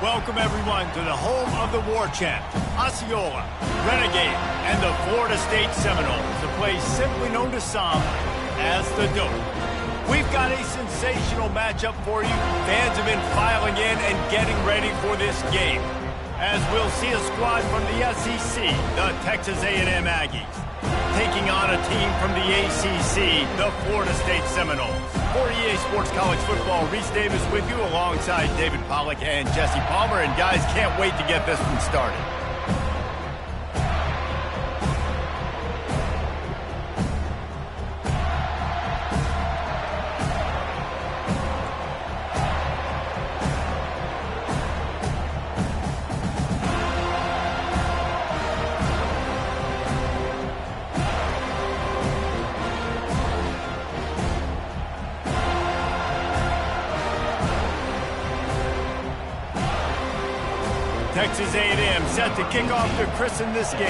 Welcome, everyone, to the home of the War Chant, Osceola, Renegade, and the Florida State Seminoles, a place simply known to some as the Dope. We've got a sensational matchup for you. Fans have been filing in and getting ready for this game, as we'll see a squad from the SEC, the Texas A&M Aggies, taking on a team from the ACC, the Florida State Seminoles. For EA Sports College Football, Reese Davis with you alongside David Pollack and Jesse Palmer. And guys, can't wait to get this one started. Texas A&M set to kick off to christen this game.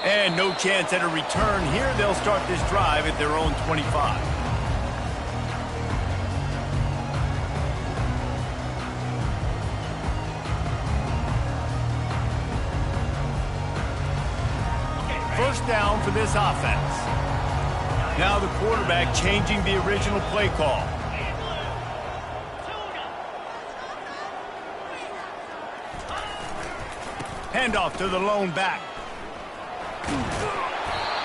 And no chance at a return here. They'll start this drive at their own 25. First down for this offense. Now the quarterback changing the original play call. Handoff to the lone back.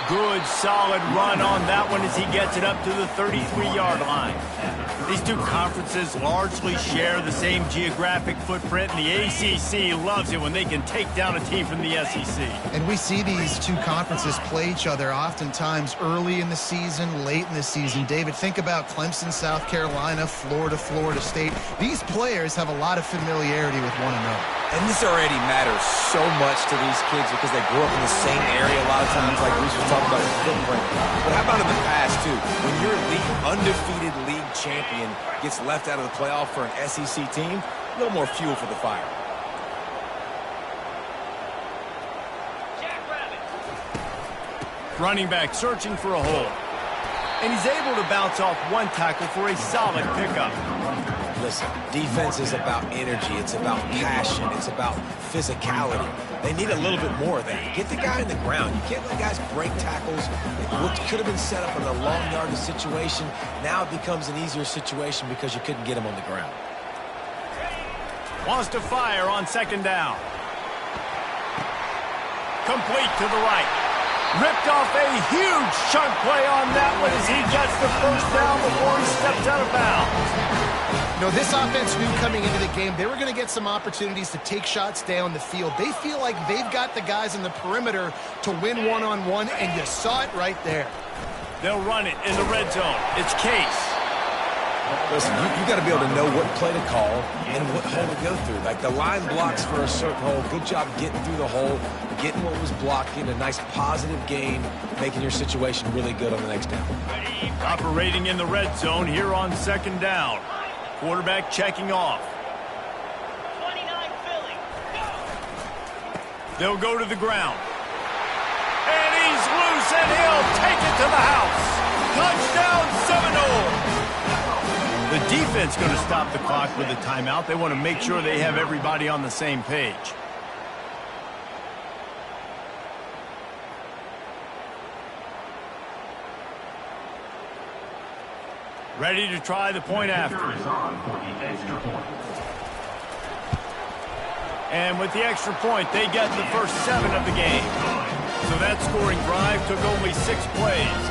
Good, solid run on that one as he gets it up to the 33-yard line. These two conferences largely share the same geographic footprint, and the ACC loves it when they can take down a team from the SEC. And we see these two conferences play each other oftentimes early in the season, late in the season. David, think about Clemson, South Carolina, Florida, Florida State. These players have a lot of familiarity with one another. And this already matters so much to these kids because they grew up in the same area a lot of times, like Reese was talking about the footprint. But how about in the past, too? When your undefeated league champion gets left out of the playoff for an SEC team, a little more fuel for the fire. Running back searching for a hole. And he's able to bounce off one tackle for a solid pickup. Listen, defense is about energy. It's about passion. It's about physicality. They need a little bit more of that. Get the guy in the ground. You can't let guys break tackles. What could have been set up in a long yardage situation, now it becomes an easier situation because you couldn't get him on the ground. Wants to fire on second down. Complete to the right. Ripped off a huge chunk play on that one as he gets the first down before he steps out of bounds. You know, this offense knew coming into the game they were going to get some opportunities to take shots down the field. They feel like they've got the guys in the perimeter to win one-on-one, and you saw it right there. They'll run it in the red zone. It's Case. Listen, you got to be able to know what play to call and what hole to go through. Like the line blocks for a certain hole. Good job getting through the hole, getting what was blocking, a nice positive gain, making your situation really good on the next down. Operating in the red zone here on second down. Quarterback checking off. 29 Philly. They'll go to the ground. And he's loose, and he'll take it to the house. Touchdown, Seminoles. The defense going to stop the clock with a timeout. They want to make sure they have everybody on the same page. Ready to try the point after. And with the extra point, they get the first 7 of the game. So that scoring drive took only 6 plays.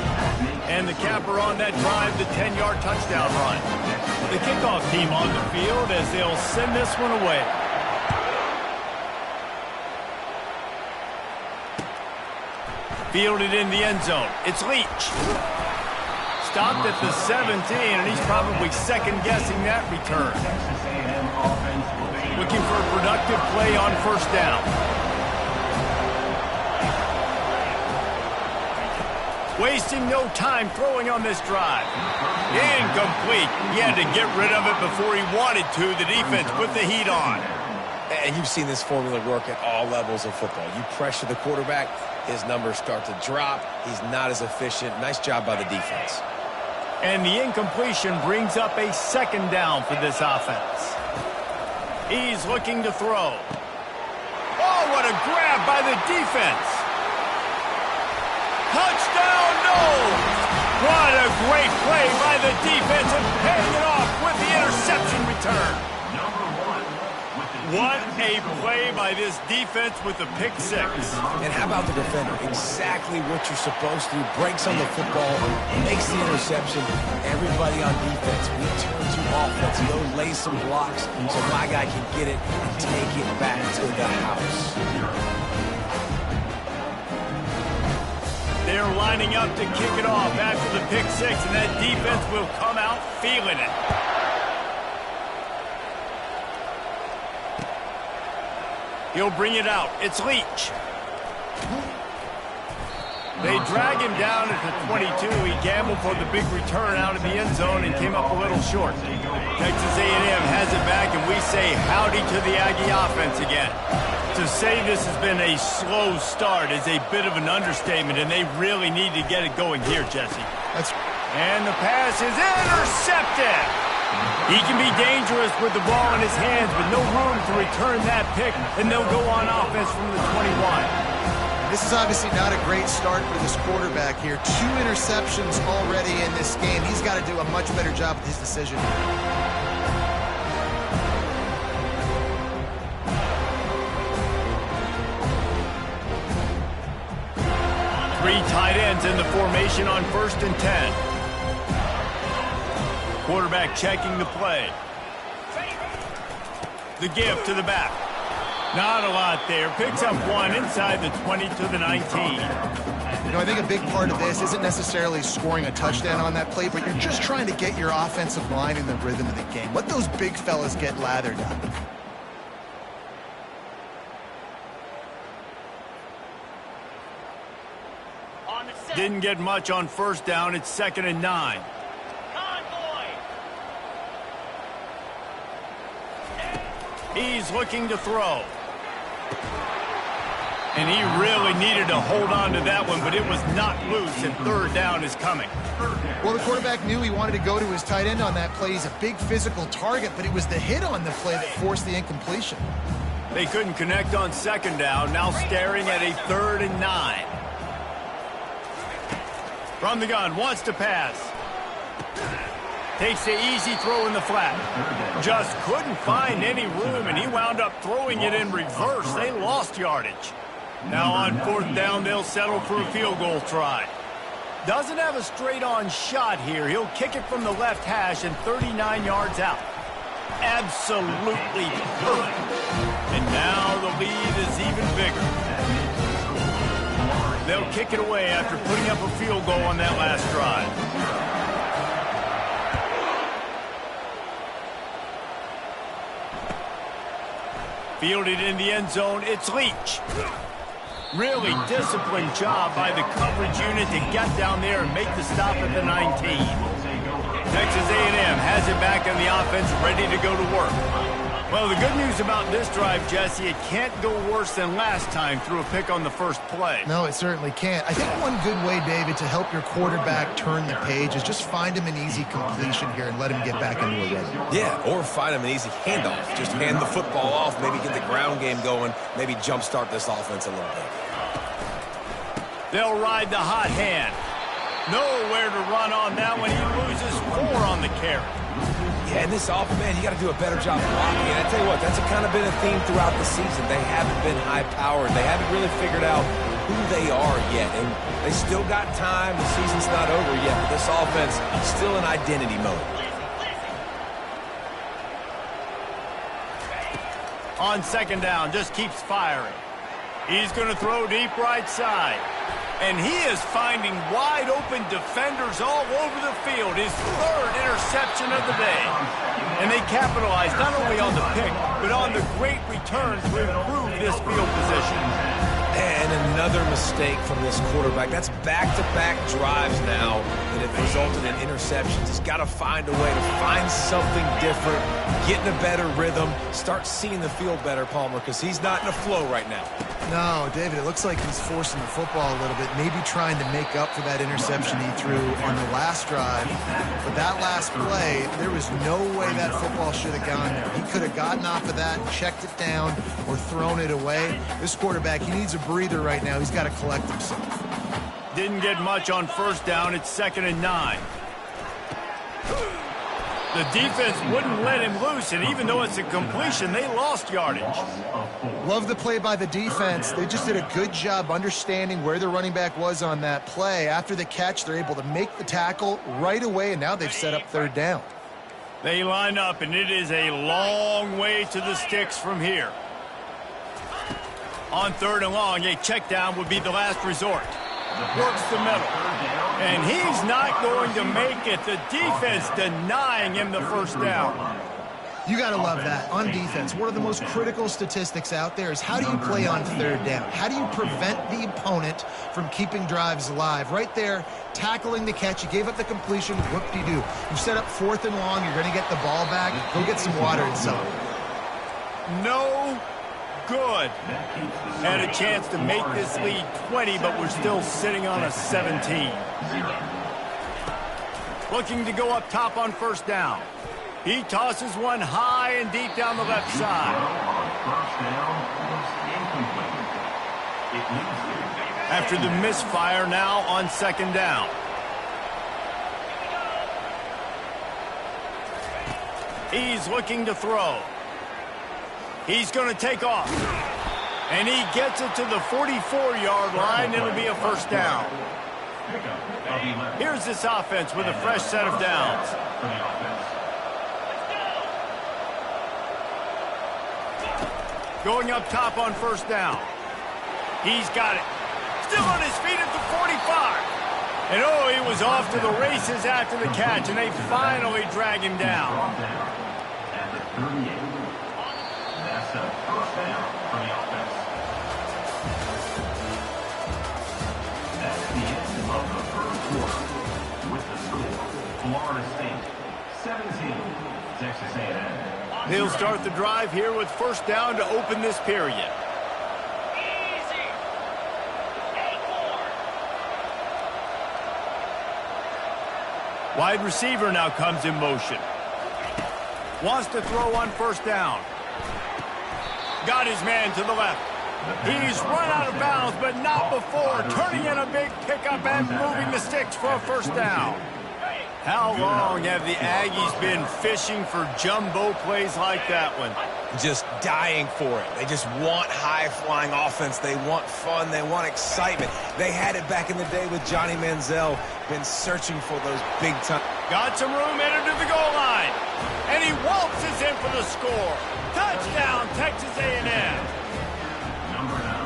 And the capper on that drive, the 10-yard touchdown run. The kickoff team on the field as they'll send this one away. Fielded in the end zone. It's Leach. Stopped at the 17, and he's probably second-guessing that return. Looking for a productive play on first down. Wasting no time throwing on this drive. Incomplete. He had to get rid of it before he wanted to. The defense put the heat on. And you've seen this formula work at all levels of football. You pressure the quarterback, his numbers start to drop. He's not as efficient. Nice job by the defense. And the incompletion brings up a second down for this offense. He's looking to throw. Oh, what a grab by the defense. Touchdown, no! What a great play by the defense and paying it off with the interception return. What a play by this defense with the pick six. And how about the defender? Exactly what you're supposed to. Breaks on the football, makes the interception. Everybody on defense, we turn to offense. He lays some blocks so my guy can get it and take it back to the house. They're lining up to kick it off after the pick six, and that defense will come out feeling it. He'll bring it out. It's Leach. They drag him down at the 22. He gambled for the big return out of the end zone and came up a little short. Texas A&M has it back, and we say howdy to the Aggie offense again. To say this has been a slow start is a bit of an understatement, and they really need to get it going here, Jesse. And the pass is intercepted. He can be dangerous with the ball in his hands, but no room to return that pick, and they'll go on offense from the 21. This is obviously not a great start for this quarterback here. 2 interceptions already in this game. He's got to do a much better job with his decision. 3 tight ends in the formation on 1st and 10. Quarterback checking the play. The give to the back. Not a lot there. Picks up 1 inside the 20 to the 19. You know, I think a big part of this isn't necessarily scoring a touchdown on that play, but you're just trying to get your offensive line in the rhythm of the game. Let those big fellas get lathered up. Didn't get much on 1st down. It's 2nd and 9. He's looking to throw. And he really needed to hold on to that one, but it was not loose, and 3rd down is coming. Well, the quarterback knew he wanted to go to his tight end on that play. He's a big physical target, but it was the hit on the play that forced the incompletion. They couldn't connect on 2nd down, now staring at a 3rd and 9. From the gun, wants to pass. Takes the easy throw in the flat. Just couldn't find any room, and he wound up throwing it in reverse. They lost yardage. Now on 4th down, they'll settle for a field goal try. Doesn't have a straight-on shot here. He'll kick it from the left hash and 39 yards out. Absolutely perfect. And now the lead is even bigger. They'll kick it away after putting up a field goal on that last drive. Fielded in the end zone, it's Leach. Really disciplined job by the coverage unit to get down there and make the stop at the 19. Texas A&M has it back on the offense, ready to go to work. Well, the good news about this drive, Jesse, it can't go worse than last time through a pick on the first play. No, it certainly can't. I think one good way, David, to help your quarterback turn the page is just find him an easy completion here and let him get back into a rhythm. Yeah, or find him an easy handoff. Just hand the football off, maybe get the ground game going, maybe jumpstart this offense a little bit. They'll ride the hot hand. Nowhere to run on that one. He loses 4 on the carry. Yeah, and this offense, man, you got to do a better job blocking. And I tell you what, that's kind of been a theme throughout the season. They haven't been high-powered. They haven't really figured out who they are yet. And they still got time. The season's not over yet, but this offense is still in identity mode. On 2nd down, just keeps firing. He's going to throw deep right side. And he is finding wide-open defenders all over the field. His 3rd interception of the day. And they capitalized not only on the pick, but on the great return to improve this field position. And another mistake from this quarterback. That's back-to-back drives now that have resulted in interceptions. He's got to find a way to find something different, get in a better rhythm, start seeing the field better, Palmer, because he's not in a flow right now. No, David, it looks like he's forcing the football a little bit, maybe trying to make up for that interception he threw on the last drive. But that last play, there was no way that football should have gone there. He could have gotten off of that, checked it down, or thrown it away. This quarterback, he needs a breather right now. He's got to collect himself. Didn't get much on first down. It's 2nd and 9. The defense wouldn't let him loose, and even though it's a completion, they lost yardage. Love the play by the defense. They just did a good job understanding where the running back was on that play. After the catch, they're able to make the tackle right away, and now they've set up 3rd down. They line up, and it is a long way to the sticks from here. On 3rd and long, a check down would be the last resort. Works the middle. And he's not going to make it. The defense denying him the first down. You got to love that. On defense, one of the most critical statistics out there is how do you play on 3rd down? How do you prevent the opponent from keeping drives alive? Right there, tackling the catch. You gave up the completion. Whoop-de-doo. You set up 4th and long. You're going to get the ball back. Go get some water and celebrate. No good. Had a chance to make this lead 20, but we're still sitting on a 17. Looking to go up top on first down. He tosses one high and deep down the left side. After the misfire, now on 2nd down. He's looking to throw. He's going to take off. And he gets it to the 44-yard line. It'll be a first down. Here's this offense with a fresh set of downs. Going up top on first down. He's got it. Still on his feet at the 45. And oh, he was off to the races after the catch, and they finally drag him down. At the 38. That's a first down for the offense. That's the end of the first quarter. With the score, Florida State 17, Texas A&M. He'll start the drive here with first down to open this period. Wide receiver now comes in motion. Wants to throw on first down. Got his man to the left. He's run out of bounds, but not before turning in a big pickup and moving the sticks for a first down. How long have the Aggies been fishing for jumbo plays like that one? Just dying for it. They just want high-flying offense. They want fun. They want excitement. They had it back in the day with Johnny Manziel. Been searching for those big-time. Got some room, entered to the goal line. And he waltzes in for the score. Touchdown, Texas A&M.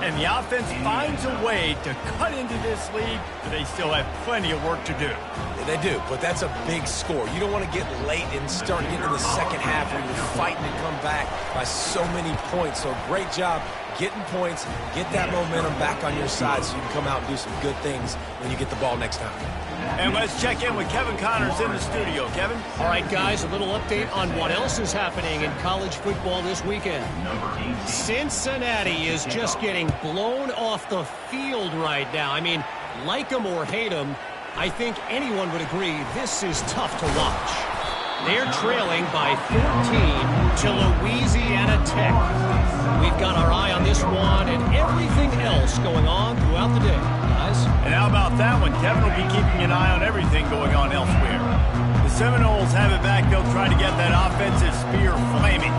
And the offense finds a way to cut into this lead, but they still have plenty of work to do. Yeah, they do, but that's a big score. You don't want to get late and start getting in the second half where you're fighting to come back by so many points. So great job getting points, get that momentum back on your side so you can come out and do some good things when you get the ball next time. And let's check in with Kevin Connors in the studio. Kevin? All right, guys, a little update on what else is happening in college football this weekend. Cincinnati is just getting blown off the field right now. I mean, like them or hate them, I think anyone would agree this is tough to watch. They're trailing by 14 to Louisiana Tech. We've got our eye on this one and everything else going on throughout the day, guys. And how about that one? Kevin will be keeping an eye on everything going on elsewhere. The Seminoles have it back. They'll try to get that offensive spear flaming.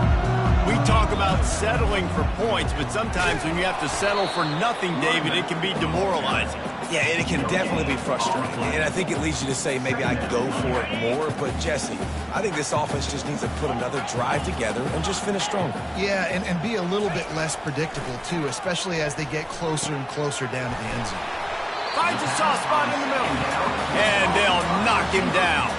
We talk about settling for points, but sometimes when you have to settle for nothing, David, it can be demoralizing. Yeah, and it can definitely be frustrating. And I think it leads you to say maybe I go for it more. But, Jesse, I think this offense just needs to put another drive together and just finish stronger. Yeah, and be a little bit less predictable, too, especially as they get closer and closer down to the end zone. Finds a soft spot in the middle. And they'll knock him down.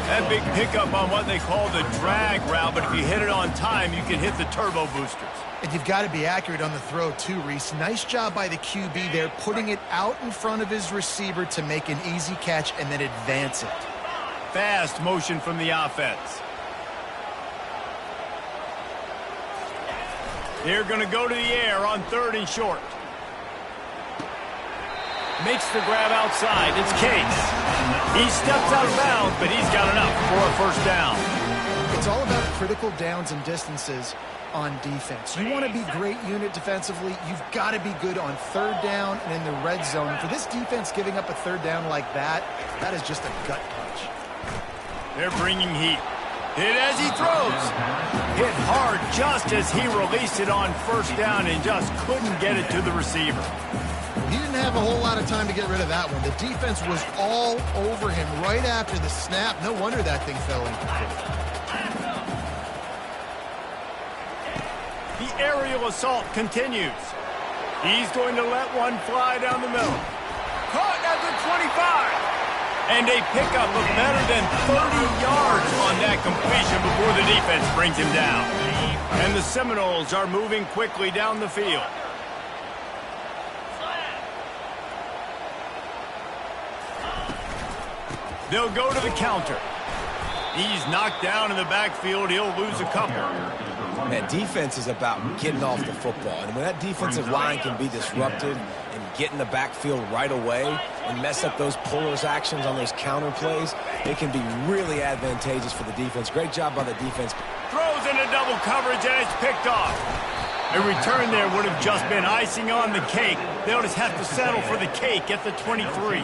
That big pickup on what they call the drag route, but if you hit it on time, you can hit the turbo boosters. And you've got to be accurate on the throw too, Reese. Nice job by the QB there, putting it out in front of his receiver to make an easy catch and then advance it. Fast motion from the offense. They're going to go to the air on 3rd and short. Makes the grab outside. It's Case. He steps out of bounds, but he's got enough for a first down. It's all about critical downs and distances on defense. You want to be great unit defensively. You've got to be good on 3rd down and in the red zone. And for this defense giving up a 3rd down like that, that is just a gut punch. They're bringing heat. Hit as he throws. Hit hard just as he released it on 1st down and just couldn't get it to the receiver. He didn't have a whole lot of time to get rid of that one. The defense was all over him right after the snap. No wonder that thing fell incomplete. The aerial assault continues. He's going to let one fly down the middle. Caught at the 25. And a pickup of better than 30 yards on that completion before the defense brings him down. And the Seminoles are moving quickly down the field. They'll go to the counter. He's knocked down in the backfield. He'll lose a couple. Man, defense is about getting off the football. And when that defensive line can be disrupted and get in the backfield right away and mess up those pullers actions on those counter plays, it can be really advantageous for the defense. Great job by the defense. Throws into double coverage, and it's picked off. A return there would have just been icing on the cake. They'll just have to settle for the cake at the 23.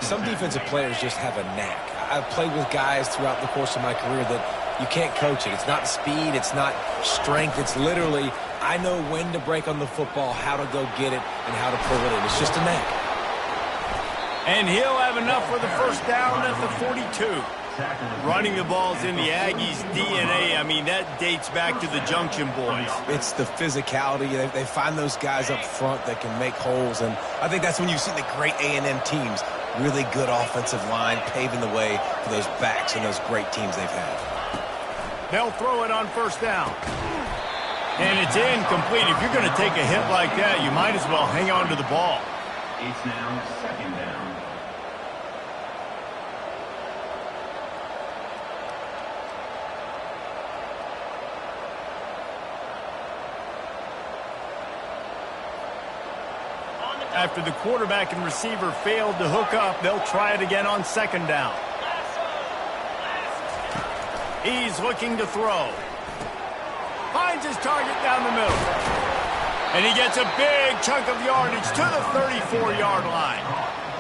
Some defensive players just have a knack. I've played with guys throughout the course of my career that you can't coach it. It's not speed. It's not strength. It's literally, I know when to break on the football, how to go get it, and how to pull it in. It's just a knack. And he'll have enough for the first down at the 42. Running the ball's in the Aggies' DNA. I mean, that dates back to the Junction Boys. It's the physicality. They find those guys up front that can make holes, and I think that's when you see the great A&M teams. Really good offensive line paving the way for those backs and those great teams they've had. They'll throw it on 1st down. And it's incomplete. If you're going to take a hit like that, you might as well hang on to the ball. It's now 2nd down. After the quarterback and receiver failed to hook up, they'll try it again on 2nd down. He's looking to throw. Finds his target down the middle. And he gets a big chunk of yardage to the 34-yard line.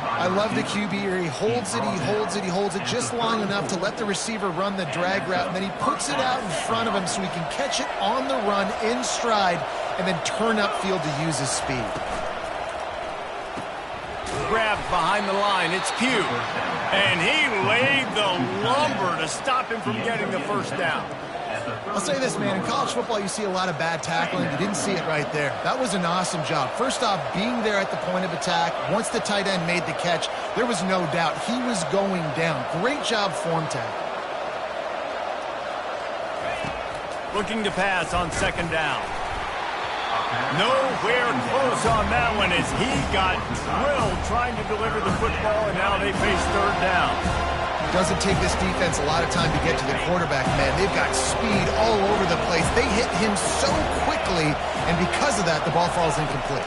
I love the QB here. He holds it, he holds it, he holds it just long enough to let the receiver run the drag route, and then he puts it out in front of him so he can catch it on the run in stride and then turn upfield to use his speed. Grabbed behind the line. It's Pugh. And he laid the lumber to stop him from getting the first down. I'll say this, man. In college football, you see a lot of bad tackling. You didn't see it right there. That was an awesome job. First off, being there at the point of attack. Once the tight end made the catch, there was no doubt he was going down. Great job form tackle. Looking to pass on 2nd down. Nowhere close on that one as he got drilled trying to deliver the football, and now they face 3rd down. It doesn't take this defense a lot of time to get to the quarterback, man. They've got speed all over the place. They hit him so quickly, and because of that, the ball falls incomplete.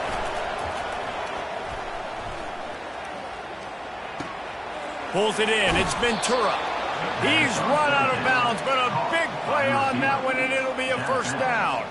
Pulls it in. It's Ventura. He's run out of bounds, but a big play on that one, and it'll be a first down.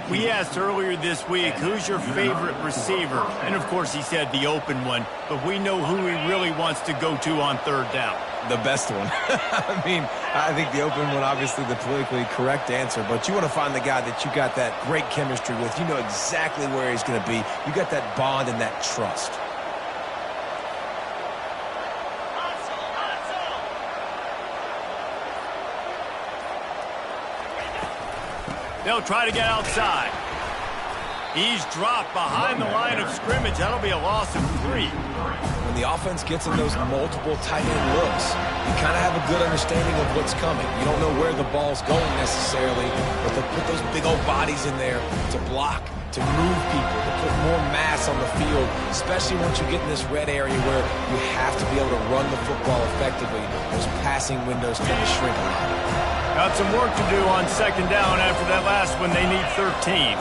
We asked earlier this week, who's your favorite receiver? And, of course, he said the open one, but we know who he really wants to go to on 3rd down. The best one. I mean, I think the open one, obviously the politically correct answer, but you want to find the guy that you got that great chemistry with. You know exactly where he's going to be. You got that bond and that trust. They'll try to get outside. He's dropped behind the line of scrimmage. That'll be a loss of 3. when the offense gets in those multiple tight end looks, you kind of have a good understanding of what's coming. You don't know where the ball's going necessarily, but they'll put those big old bodies in there to block, to move people, to put more mass on the field, especially once you get in this red area where you have to be able to run the football effectively. Those passing windows tend to shrink a lot. Got some work to do on second down after that last one. They need 13.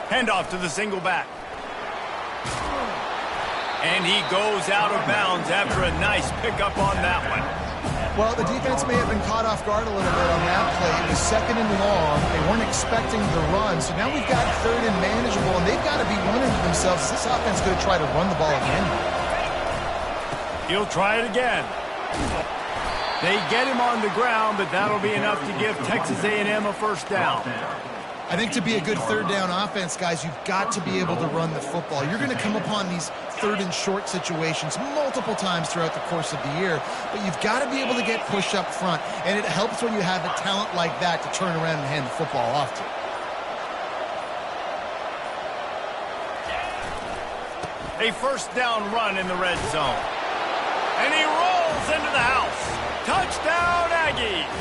Handoff to the single back. And he goes out of bounds after a nice pickup on that one. Well, the defense may have been caught off guard a little bit on that play. It was second and long. They weren't expecting the run. So now we've got third and manageable, and they've got to be wondering to themselves, is this offense going to try to run the ball again? He'll try it again. They get him on the ground, but that'll be enough to give Texas A&M a first down. I think to be a good third down offense, guys, you've got to be able to run the football. You're going to come upon these third and short situations multiple times throughout the course of the year, but you've got to be able to get push up front, and it helps when you have a talent like that to turn around and hand the football off to. A first down run in the red zone. And he rolls into the house. Touchdown, Aggies!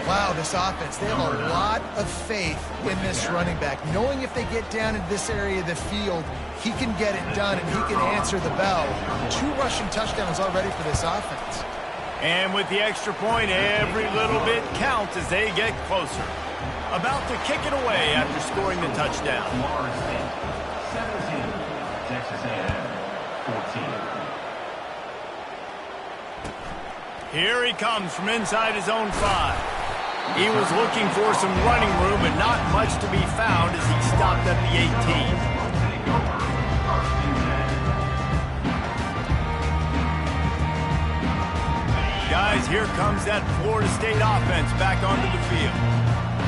Wow, this offense, they have a lot of faith in this running back. Knowing if they get down in this area of the field, he can get it done and he can answer the bell. 2 rushing touchdowns already for this offense. And with the extra point, every little bit counts as they get closer. About to kick it away after scoring the touchdown. Florida State, 17. Texas A&M, 14. Here he comes from inside his own 5. He was looking for some running room, but not much to be found as he stopped at the 18. Guys, here comes that Florida State offense back onto the field.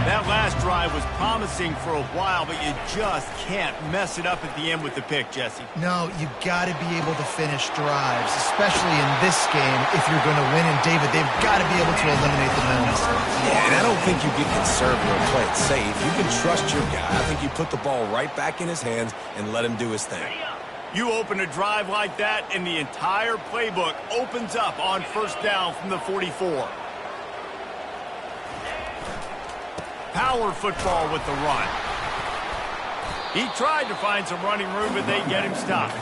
That last drive was promising for a while, but you just can't mess it up at the end with the pick, Jesse. No, you've got to be able to finish drives, especially in this game if you're going to win. And, David, they've got to be able to eliminate the penalties. Yeah, and I don't think you get conservative or play it safe. You can trust your guy. I think you put the ball right back in his hands and let him do his thing. You open a drive like that, and the entire playbook opens up on first down from the 44. Power football with the run. He tried to find some running room, but they get him stopped.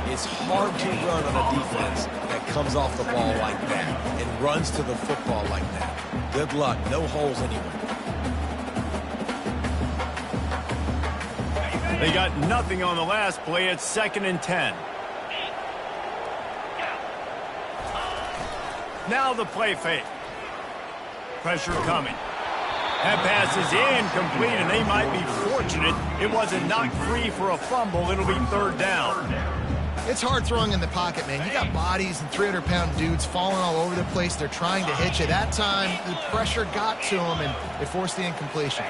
It's hard to run on a defense that comes off the ball like that and runs to the football like that. Good luck. No holes anywhere. They got nothing on the last play. It's 2nd and 10. Now the play fake. Pressure coming. That pass is incomplete, and they might be fortunate it wasn't knocked free for a fumble. It'll be 3rd down. It's hard throwing in the pocket, man. You got bodies and 300-pound dudes falling all over the place. They're trying to hit you. That time, the pressure got to them, and it forced the incompletion.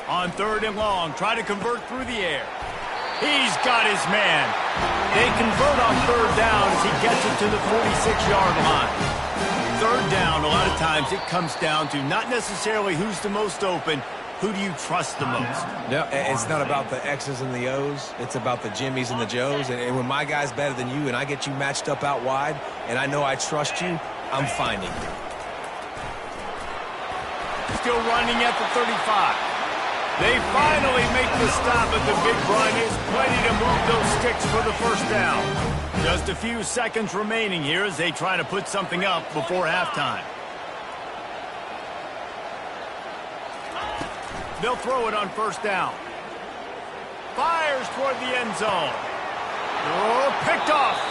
On 3rd and long, try to convert through the air. He's got his man. They convert on 3rd down as he gets it to the 46-yard line. 3rd down, a lot of times it comes down to not necessarily who's the most open, who do you trust the most? No, it's not about the X's and the O's. It's about the Jimmys and the Joes. And when my guy's better than you and I get you matched up out wide and I know I trust you, I'm finding you. Still running at the 35. They finally make the stop at the big run. Is plenty to move those sticks for the first down. Just a few seconds remaining here as they try to put something up before halftime. They'll throw it on 1st down. Fires toward the end zone. Oh, picked off.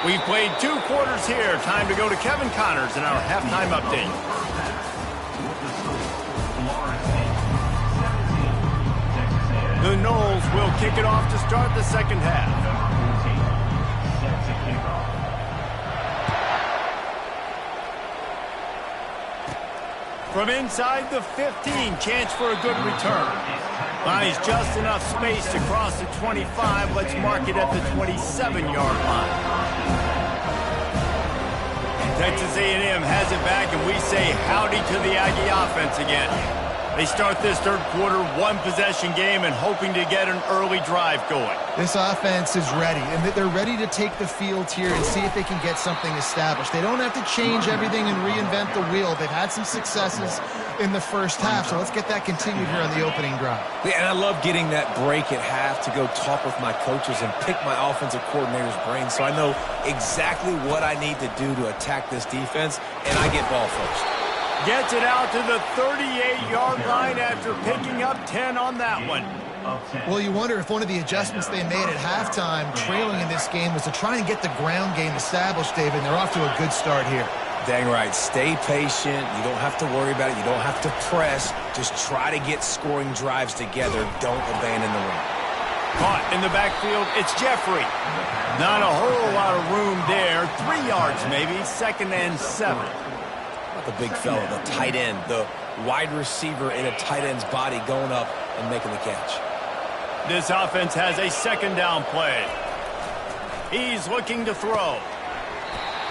We've played 2 quarters here. Time to go to Kevin Connors in our halftime update. The Noles will kick it off to start the second half. From inside the 15, chance for a good return. Buys just enough space to cross the 25. Let's mark it at the 27-yard line. Texas A&M has it back, and we say howdy to the Aggie offense again. They start this third quarter one-possession game and hoping to get an early drive going. This offense is ready, and they're ready to take the field here and see if they can get something established. They don't have to change everything and reinvent the wheel. They've had some successes in the first half, so let's get that continued here on the opening drive. Yeah, and I love getting that break at half to go talk with my coaches and pick my offensive coordinator's brain so I know exactly what I need to do to attack this defense, and I get ball first. Gets it out to the 38-yard line after picking up 10 on that one. Well, you wonder if one of the adjustments they made at halftime, trailing in this game, was to try and get the ground game established, David, and they're off to a good start here. Dang right. Stay patient. You don't have to worry about it. You don't have to press. Just try to get scoring drives together. Don't abandon the run. Caught in the backfield, it's Jeffrey. Not a whole lot of room there. 3 yards maybe, 2nd and 7. The big fella, the tight end, the wide receiver in a tight end's body going up and making the catch. This offense has a 2nd down play. He's looking to throw.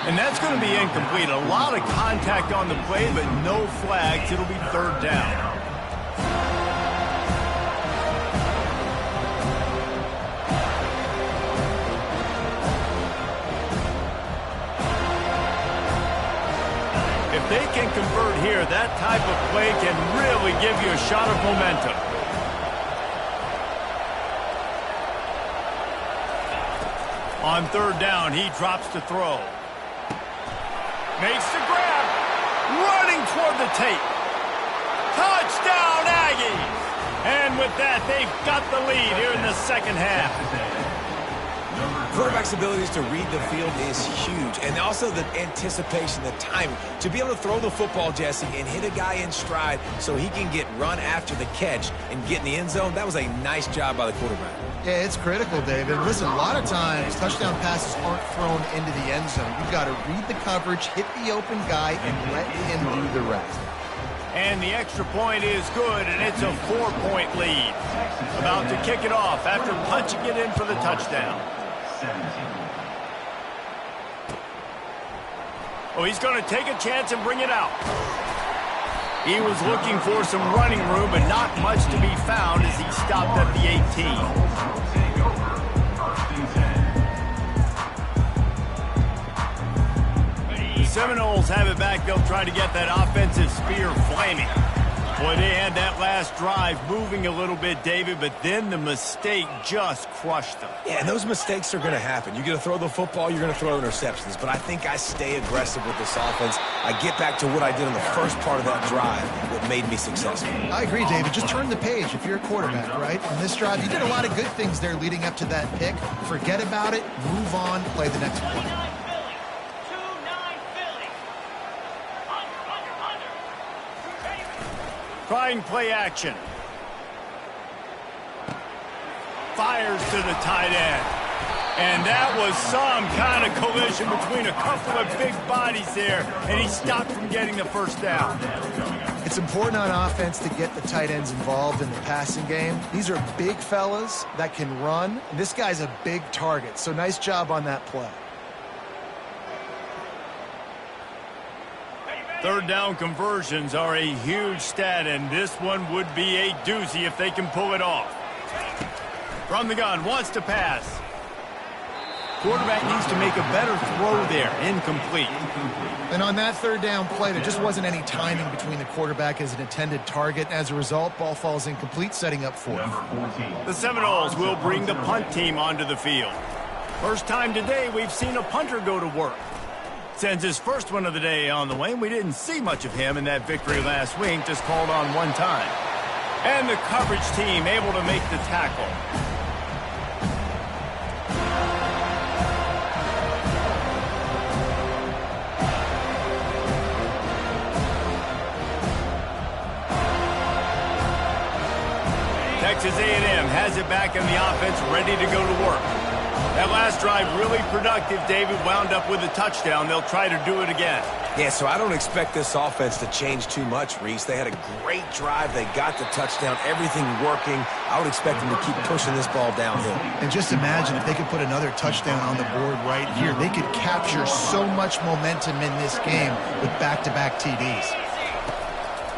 And that's going to be incomplete. A lot of contact on the play, but no flags. It'll be 3rd down. If they can convert here, that type of play can really give you a shot of momentum. On 3rd down, he drops to throw. Makes the grab. Running toward the tape. Touchdown, Aggies! And with that, they've got the lead here in the 2nd half. Quarterback's abilities to read the field is huge, and also the anticipation, the timing. To be able to throw the football, Jesse, and hit a guy in stride so he can get run after the catch and get in the end zone, that was a nice job by the quarterback. Yeah, it's critical, David. Listen, a lot of times touchdown passes aren't thrown into the end zone. You've got to read the coverage, hit the open guy, and let him do the rest. And the extra point is good, and it's a 4-point lead. About to kick it off after punching it in for the touchdown. Oh, he's going to take a chance and bring it out. He was looking for some running room, but not much to be found as he stopped at the 18. The Seminoles have it back. They'll try to get that offensive spear flaming. Boy, they had that last drive moving a little bit, David, but then the mistake just crushed them. Yeah, and those mistakes are going to happen. You're going to throw the football, you're going to throw interceptions. But I think I stay aggressive with this offense. I get back to what I did in the first part of that drive that made me successful. I agree, David. Just turn the page if you're a quarterback, right? On this drive, you did a lot of good things there leading up to that pick. Forget about it, move on, play the next play. Trying play action. Fires to the tight end. And that was some kind of collision between a couple of big bodies there, and he stopped from getting the first down. It's important on offense to get the tight ends involved in the passing game. These are big fellas that can run. And this guy's a big target, so nice job on that play. 3rd down conversions are a huge stat, and this one would be a doozy if they can pull it off. From the gun, wants to pass. Quarterback needs to make a better throw there. Incomplete. And on that 3rd down play, there just wasn't any timing between the quarterback as an intended target. As a result, ball falls incomplete, setting up 4th. The Seminoles will bring the punt team onto the field. First time today we've seen a punter go to work. Sends his first one of the day on the way. We didn't see much of him in that victory last week, just called on one time. And the coverage team able to make the tackle. Texas A&M has it back in the offense, ready to go to work. That last drive really productive. David wound up with a touchdown. They'll try to do it again. Yeah, so I don't expect this offense to change too much, Reese. They had a great drive. They got the touchdown, everything working. I would expect them to keep pushing this ball downhill. And just imagine if they could put another touchdown on the board right here. They could capture so much momentum in this game with back-to-back TDs.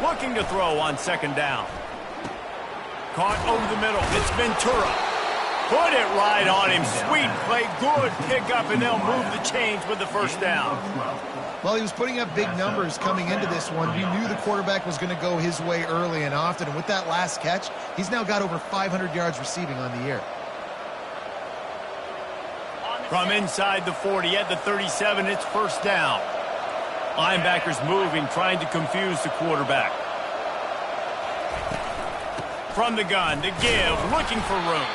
Looking to throw on second down. Caught over the middle. It's Ventura. Put it right on him. Sweet play. Good pickup, and they'll move the chains with the first down. Well, he was putting up big numbers coming into this one. You knew the quarterback was going to go his way early and often. And with that last catch, he's now got over 500 yards receiving on the year. From inside the 40 at the 37, it's first down. Linebackers moving, trying to confuse the quarterback. From the gun, to give, looking for room.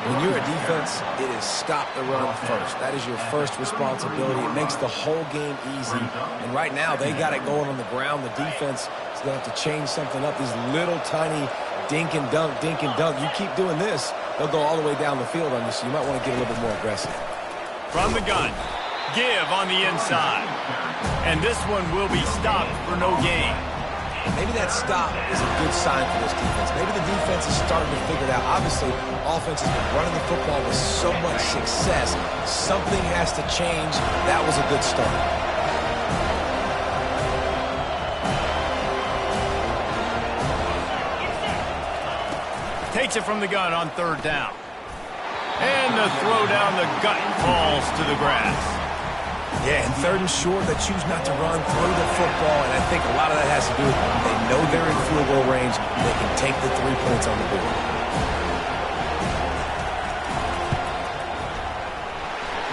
When you're a defense, it is stop the run first. That is your first responsibility. It makes the whole game easy. And right now, they got it going on the ground. The defense is going to have to change something up. These little tiny dink and dunk, dink and dunk. You keep doing this, they'll go all the way down the field on you, so you might want to get a little bit more aggressive. From the gun, give on the inside. And this one will be stopped for no gain. Maybe that stop is a good sign for this defense. Maybe the defense is starting to figure it out. Obviously, offense has been running the football with so much success. Something has to change. That was a good start. Takes it from the gun on third down. And the throw down the gut falls to the grass. Yeah, and third and short, they choose not to run through the football, and I think a lot of that has to do with they know they're in field goal range. They can take the 3 points on the board.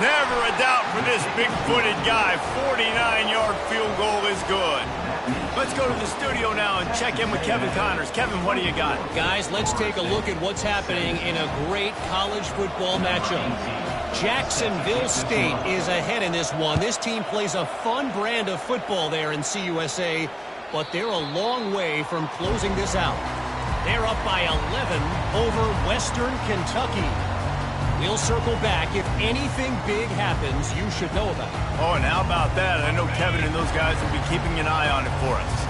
Never a doubt for this big-footed guy. 49-yard field goal is good. Let's go to the studio now and check in with Kevin Connors. Kevin, what do you got? Guys, let's take a look at what's happening in a great college football matchup. Jacksonville State is ahead in this one. This team plays a fun brand of football there in CUSA, but they're a long way from closing this out. They're up by 11 over Western Kentucky. We'll circle back. If anything big happens, you should know about it. Oh, and how about that? I know Kevin and those guys will be keeping an eye on it for us.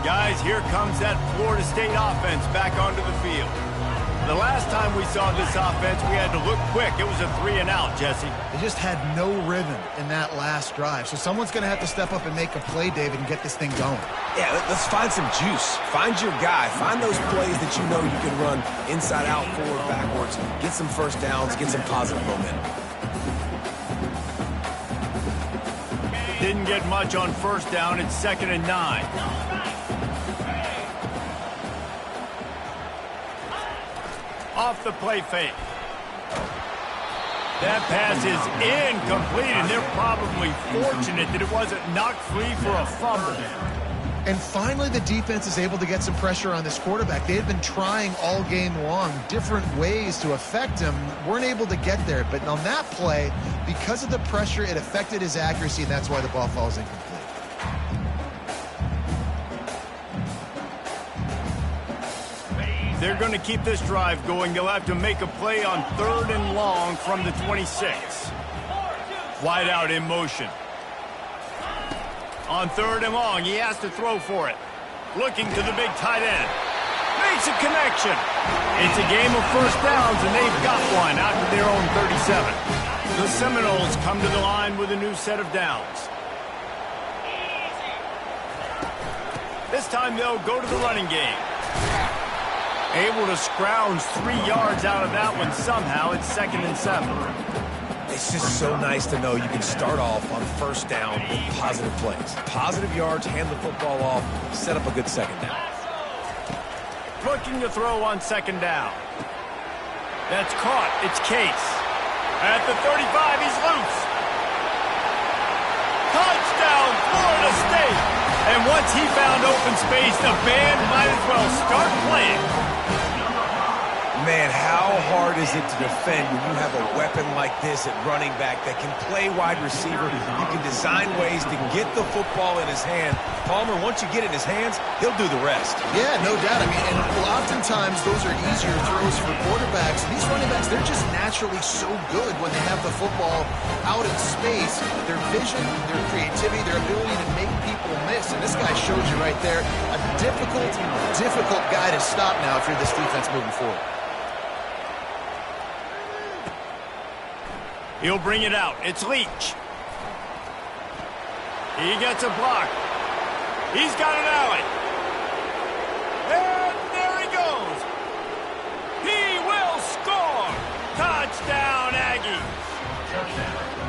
Guys, here comes that Florida State offense back onto the field. The last time we saw this offense, we had to look quick. It was a 3-and-out, Jesse. They just had no rhythm in that last drive. So someone's going to have to step up and make a play, David, and get this thing going. Yeah, let's find some juice. Find your guy. Find those plays that you know you can run inside out, forward, backwards. Get some first downs. Get some positive momentum. Didn't get much on first down. It's 2nd and 9. Off the play fake. That pass is incomplete, and they're probably fortunate that it wasn't knocked free for a fumble. And finally, the defense is able to get some pressure on this quarterback. They had been trying all game long different ways to affect him. Weren't able to get there. But on that play, because of the pressure, it affected his accuracy, and that's why the ball falls incomplete. They're going to keep this drive going. They'll have to make a play on 3rd and long from the 26. Wide out in motion. On 3rd and long, he has to throw for it. Looking to the big tight end. Makes a connection. It's a game of first downs, and they've got one out to their own 37. The Seminoles come to the line with a new set of downs. This time they'll go to the running game. Able to scrounge 3 yards out of that one somehow. It's 2nd and 7. It's just so nice to know you can start off on first down with positive plays. Positive yards, hand the football off, set up a good second down. Looking to throw on 2nd down. That's caught. It's Case. At the 35, he's loose. Touchdown, Florida State. And once he found open space, the band might as well start playing. Man, how hard is it to defend when you have a weapon like this at running back that can play wide receiver? You can design ways to get the football in his hand. Palmer, once you get it in his hands, he'll do the rest. Yeah, no doubt. I mean, and oftentimes those are easier throws for quarterbacks. These running backs, they're just naturally so good when they have the football out in space. Their vision, their creativity, their ability to make people miss. And this guy shows you right there a difficult guy to stop now if you're this defense moving forward. He'll bring it out. It's Leach. He gets a block. He's got an alley.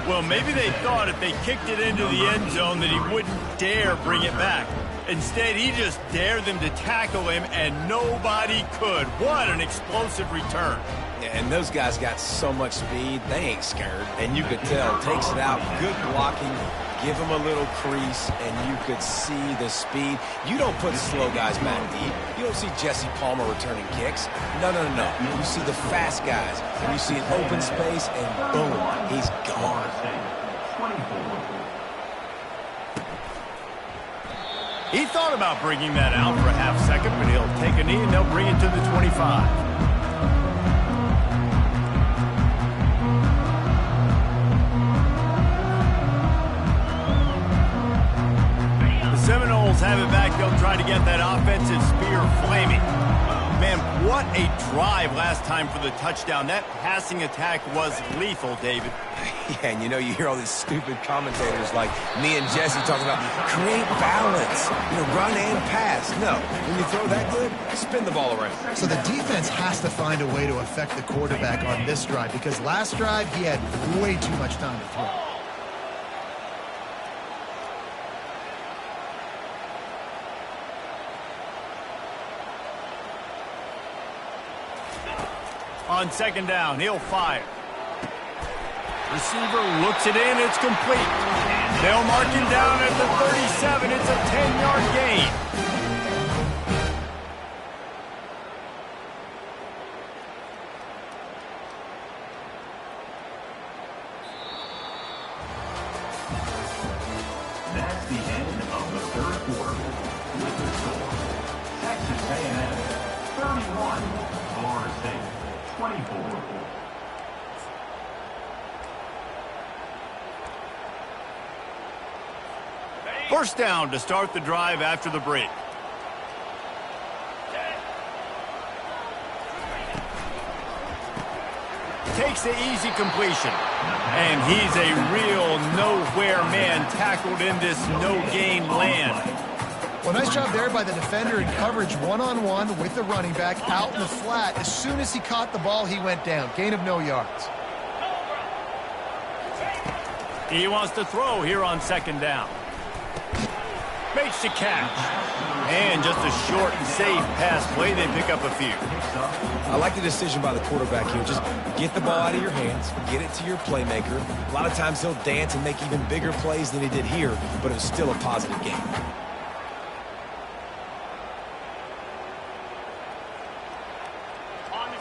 Well, maybe they thought if they kicked it into the end zone that he wouldn't dare bring it back. Instead, he just dared them to tackle him, and nobody could. What an explosive return. Yeah, and those guys got so much speed, they ain't scared. And you could tell, takes it out, good blocking, give him a little crease, and you could see the speed. You don't put slow guys back deep. You don't see Jesse Palmer returning kicks. No. You see the fast guys, and you see an open space, and boom, he's gone. He thought about bringing that out for a half second, but he'll take a knee and they'll bring it to the 25. Seminoles have it back. They'll try to get that offensive spear flaming. Man, what a drive last time for the touchdown. That passing attack was lethal, David. Yeah, and you hear all these stupid commentators like me and Jesse talking about create balance, run and pass. No, when you throw that good, spin the ball around. So the defense has to find a way to affect the quarterback on this drive because last drive he had way too much time to throw. On second down, he'll fire. Receiver looks it in, it's complete. They'll mark him down at the 37. It's a 10-yard gain. That's the end of the third quarter. With the score, Texas A&M 31, Florida State 24. First down to start the drive after the break. Takes the easy completion. And he's a real nowhere man tackled in this no-gain land. Well, nice job there by the defender in coverage one-on-one with the running back out in the flat. As soon as he caught the ball, he went down. Gain of no yards. He wants to throw here on second down. Makes the catch. And just a short and safe pass play. They pick up a few. I like the decision by the quarterback here. Just get the ball out of your hands, get it to your playmaker. A lot of times he'll dance and make even bigger plays than he did here, but it was still a positive game.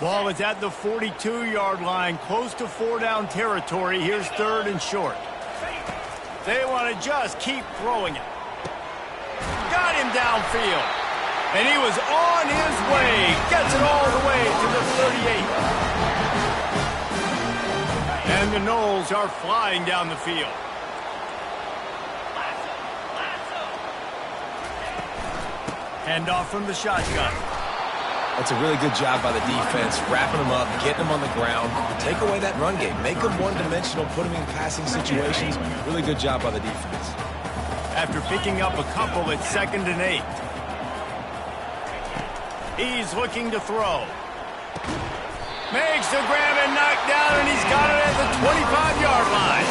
Ball is at the 42-yard line, close to four-down territory. Here's third and short. They want to just keep throwing it. Got him downfield. And he was on his way. Gets it all the way to the 38. And the Noles are flying down the field. Handoff from the shotgun. That's a really good job by the defense, wrapping them up, getting them on the ground. Take away that run game. Make them one-dimensional, put them in passing situations. Really good job by the defense. After picking up a couple at 2nd and 8. He's looking to throw. Makes the grab and knock down, and he's got it at the 25-yard line.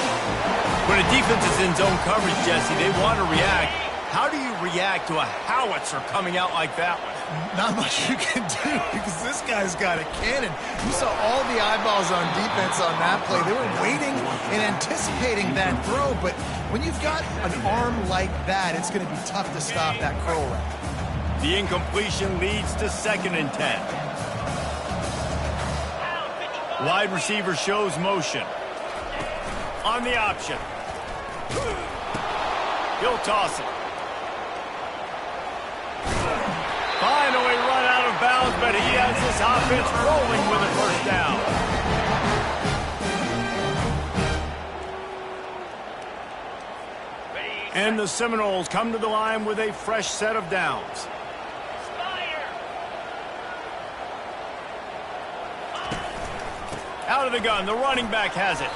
When a defense is in zone coverage, Jesse, they want to react. How do you react to a howitzer coming out like that one? Not much you can do because this guy's got a cannon. You saw all the eyeballs on defense on that play. They were waiting and anticipating that throw, but when you've got an arm like that, it's going to be tough to stop that curl route. The incompletion leads to 2nd and 10. Wide receiver shows motion. On the option. He'll toss it. Finally run out of bounds, but he has this offense rolling with a first down. And the Seminoles come to the line with a fresh set of downs. Out of the gun, the running back has it.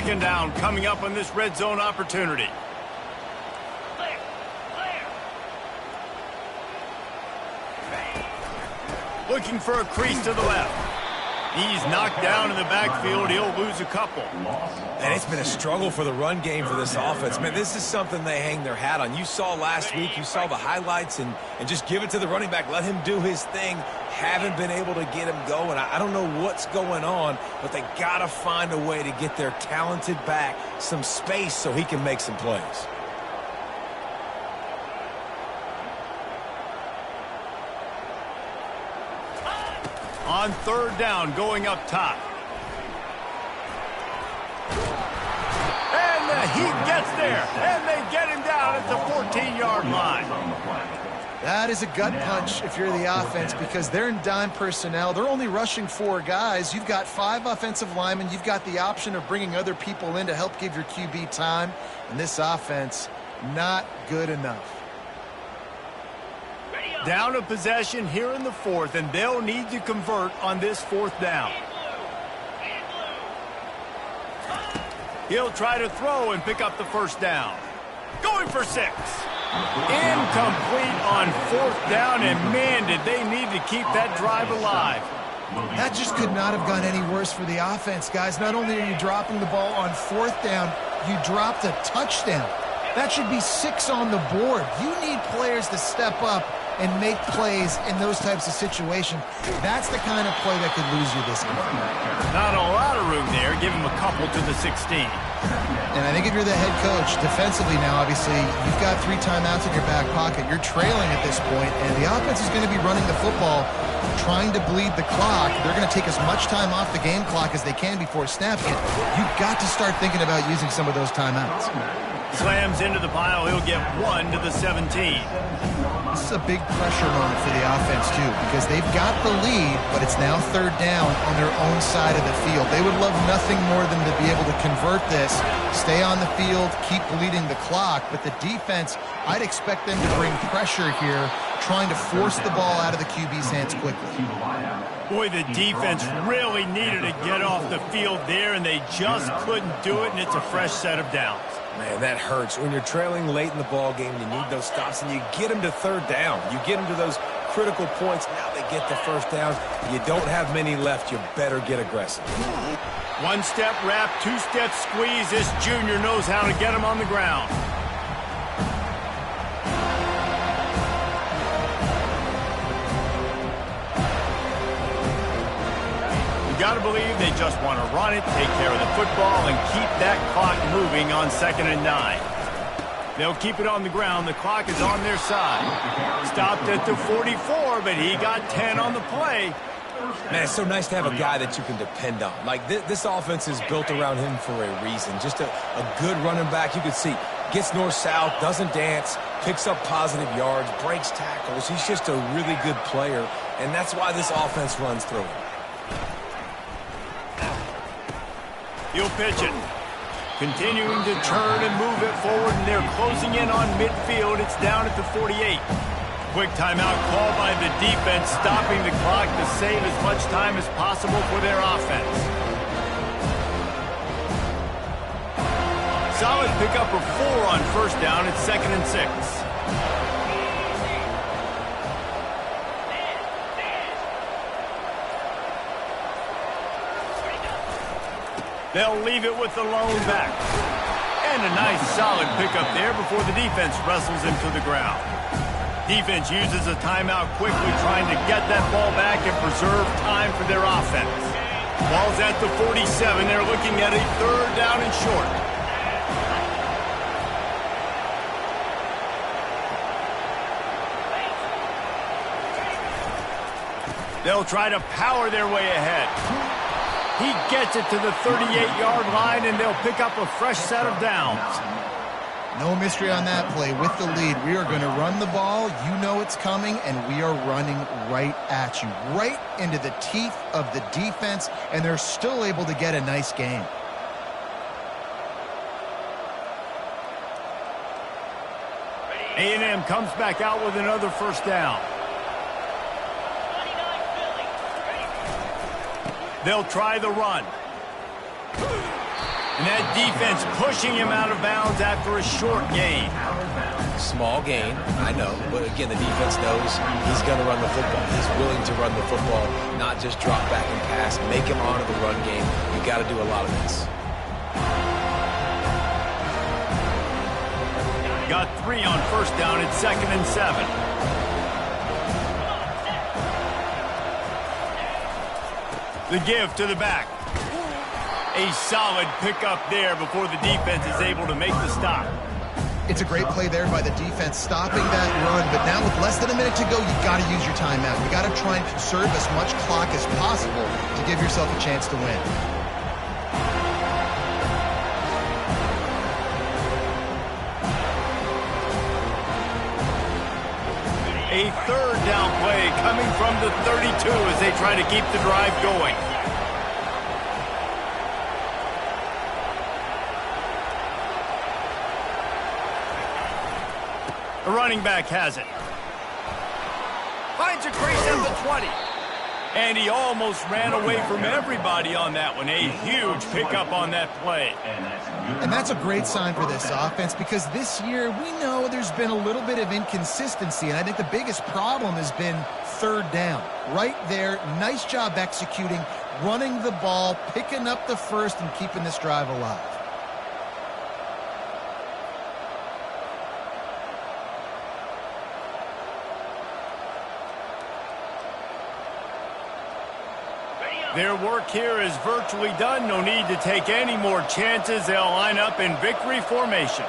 Second down coming up on this red zone opportunity. Clear. Looking for a crease to the left. He's knocked down in the backfield. He'll lose a couple. And it's been a struggle for the run game for this offense. Man, this is something they hang their hat on. You saw last week, you saw the highlights, and just give it to the running back. Let him do his thing. Haven't been able to get him going. I don't know what's going on, but they got to find a way to get their talented back some space so he can make some plays. On third down, going up top. And the Heat gets there, and they get him down at the 14-yard line. That is a gut punch if you're the offense because they're in dime personnel. They're only rushing 4 guys. You've got 5 offensive linemen. You've got the option of bringing other people in to help give your QB time. And this offense, not good enough. Down a possession here in the 4th, and they'll need to convert on this 4th down. He'll try to throw and pick up the first down. Going for 6. Incomplete on 4th down, and man, did they need to keep that drive alive. That just could not have gone any worse for the offense, guys. Not only are you dropping the ball on 4th down, you dropped a touchdown. That should be 6 on the board. You need players to step up and make plays in those types of situations. That's the kind of play that could lose you this game. Not a lot of room there. Give him a couple to the 16. And I think if you're the head coach, defensively now, obviously, you've got 3 timeouts in your back pocket. You're trailing at this point, and the offense is going to be running the football, trying to bleed the clock. They're going to take as much time off the game clock as they can before snaps. You've got to start thinking about using some of those timeouts. Slams into the pile. He'll get 1 to the 17. This is a big pressure moment for the offense, too, because they've got the lead, but it's now 3rd down on their own side of the field. They would love nothing more than to be able to convert this, stay on the field, keep bleeding the clock, but the defense, I'd expect them to bring pressure here, trying to force the ball out of the QB's hands quickly. Boy, the defense really needed to get off the field there, and they just couldn't do it, and it's a fresh set of downs. Man, that hurts. When you're trailing late in the ball game, you need those stops, and you get them to 3rd down. You get them to those critical points. Now they get the 1st down. You don't have many left. You better get aggressive. 1-step wrap, 2-step squeeze. This junior knows how to get him on the ground. You got to believe they just want to run it, take care of the football, and keep that clock moving on 2nd and 9. They'll keep it on the ground. The clock is on their side. Stopped at the 44, but he got 10 on the play. Man, it's so nice to have a guy that you can depend on. Like, this offense is built around him for a reason. Just a good running back. You can see, gets north-south, doesn't dance, picks up positive yards, breaks tackles. He's just a really good player, and that's why this offense runs through him. He'll pitch it. Continuing to turn and move it forward, and they're closing in on midfield. It's down at the 48. Quick timeout called by the defense, stopping the clock to save as much time as possible for their offense. Solid pickup of 4 on 1st down. It's 2nd and 6. They'll leave it with the lone back. And a nice solid pickup there before the defense wrestles him to the ground. Defense uses a timeout quickly, trying to get that ball back and preserve time for their offense. Ball's at the 47. They're looking at a 3rd down and short. They'll try to power their way ahead. He gets it to the 38-yard line, and they'll pick up a fresh set of downs. No mystery on that play. With the lead, we are going to run the ball. You know it's coming, and we are running right at you, right into the teeth of the defense, and they're still able to get a nice game. A&M comes back out with another 1st down. They'll try the run. And that defense pushing him out of bounds after a short gain. Small gain, I know. But again, the defense knows he's going to run the football. He's willing to run the football, not just drop back and pass. Make him honor the run game. You got to do a lot of this. Got 3 on first down at 2nd and 7. The give to the back. A solid pickup there before the defense is able to make the stop. It's a great play there by the defense, stopping that run. But now with less than a minute to go, you got to use your timeout. You got to try and conserve as much clock as possible to give yourself a chance to win. A 3rd down play coming from the 32 as they try to keep the drive going. The running back has it. Finds a crease at the 20. And he almost ran away from everybody on that one. A huge pickup on that play. And that's a great sign for this offense because this year we know there's been a little bit of inconsistency. And I think the biggest problem has been 3rd down. Right there, nice job executing, running the ball, picking up the first, and keeping this drive alive. Their work here is virtually done. No need to take any more chances. They'll line up in victory formation.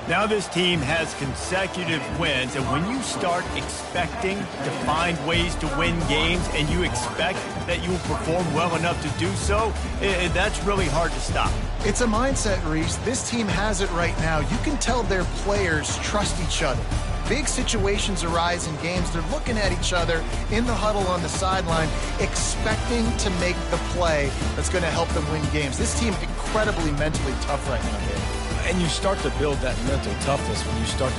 Now this team has consecutive wins, and when you start expecting to find ways to win games and you expect that you will perform well enough to do so, that's really hard to stop. It's a mindset, Reese. This team has it right now. You can tell their players trust each other. Big situations arise in games. They're looking at each other in the huddle on the sideline, expecting to make the play that's going to help them win games. This team incredibly mentally tough right now, Dave. And you start to build that mental toughness when you start to